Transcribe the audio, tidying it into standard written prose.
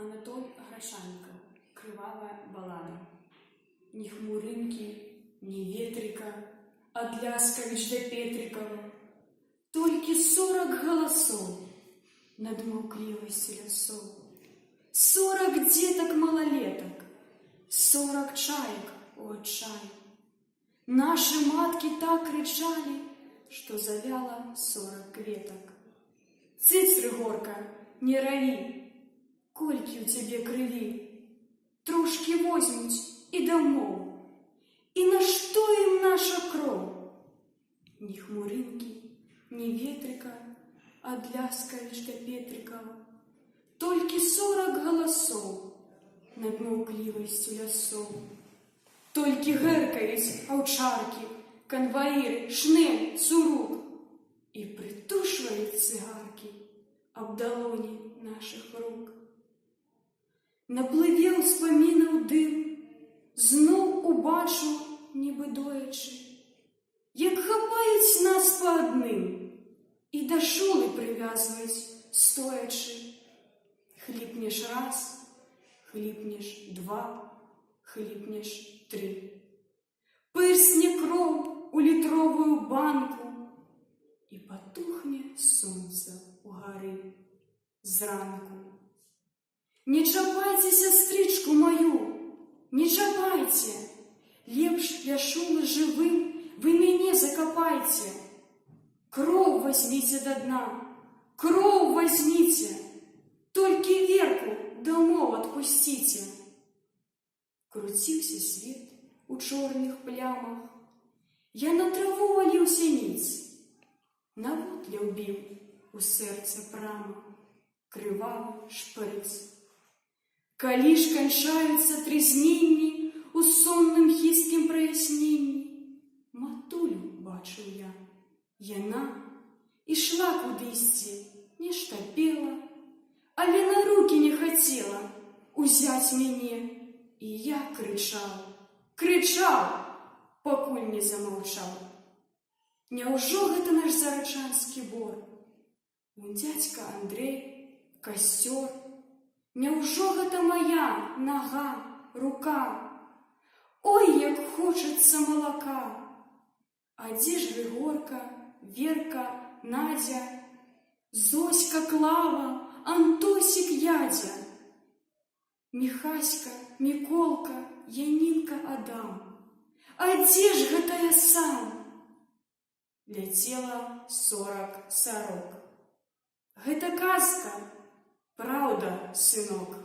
Анатоль Грашанко. Кривава балада. Ні хмуринки, ні ветрика, от Ляскович до Петрикова. Только 40 голосов над молкливостью лесов. 40 деток-малолеток, 40 чаек у отчая. Наши матки так кричали, что завяло 40 кветок. Цыц, Рыгорка, не рови, кольки у тебе крови. Трошки возьмуть и домов. И на что им наша кровь? Ни хмуринки, ни ветрика, от Ляскович до Петрикова. Только 40 голосов над молкливостью лесов. Только геркают овчарки, конвоиры, шнель, сурук. И притушивают цигарки об долони наших рук. Напливе успомінав дим, знов убачу, ніби доячи, як хапають нас по одним і до шули прив'язують стоячи. Хліпнеш раз, хліпнеш два, хліпнеш три. Пирсне кров у літровую банку, і потухне сонце у гори зранку. Не чапайте, сестричку мою, не чапайте, лепш для шула живым вы меня закопайте. Кров возьмите до дна, кров возьмите, только Верку домов отпустите. Крутился свет у черных плямах, я на траву валился ниц, на вотле убил у сердца прямо кривавый шприц. Калі ж канчаюцца трызненні у сонным хісткім праясненні, матулю бачыў я, яна ішла кудысьці, нешта пела, але на рукі не хацела узяць мяне, і я крычаў, пакуль не замаўчаў. Няўжо гэта наш зарачанскі бор? Вунь дзядзька Андрэй, касцёр. Няўжо гэта моя нога, рука? Ой, як хочацца малака! А дзе ж Рыгорка, Верка, Надя, Зоська, Клава, Антосик, Ядя, Міхаська, Міколка, Янінка, Адам? А дзе ж гэта я сам? Ляцела 40 сарок. Гэта казка, правда, сынок.